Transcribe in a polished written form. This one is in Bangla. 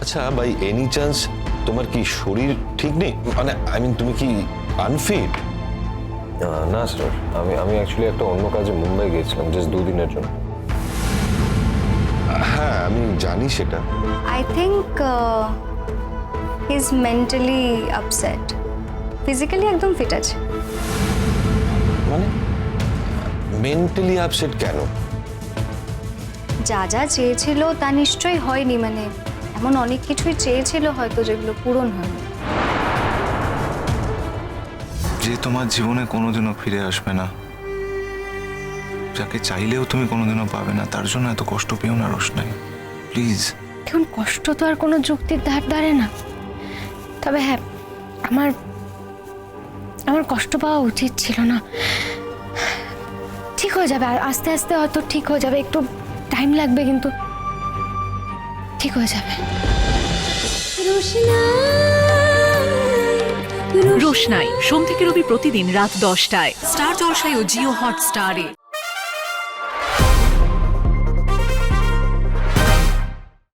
আচ্ছা, বাই এনি চান্স তোমার কি শরীর ঠিক নেই? মানে আই মিন, তুমি কি আনফিট? না স্যার, আমি অ্যাকচুয়ালি একটা অন্য কাজে মুম্বাই গিয়েছিলাম জাস্ট 2 দিনের জন্য। হ্যাঁ, আমি জানি সেটা। I think he's mentally upset. Physically একদম ফিট আছে। মানে মেন্টালি আপসেট কেন? যা যা চেয়েছিল তা নিশ্চয়ই হয়নি, মানে এমন অনেক কিছুই চেয়েছিল হয়তো যেগুলো পূরণ হয়নি। যে তোমার জীবনে কোনোদিনও ফিরে আসবে না, যাকে চাইলেও তুমি কোনোদিনও পাবে না, তার জন্য এত কষ্ট পেও না রোশনাই, প্লিজ। এখন কষ্ট তো আর কোনো যুক্তির ধার ধারে না। তবে হ্যাঁ, আমার কষ্ট পাওয়া উচিত ছিল না। ঠিক হয়ে যাবে, আর আস্তে আস্তে হয়তো ঠিক হয়ে যাবে, একটু টাইম লাগবে কিন্তু ঠিক হয়ে যাবে। রোশনাই সোম থেকে রবি প্রতিদিন রাত 10টায় স্টার জলসায় ও জিও হটস্টারে।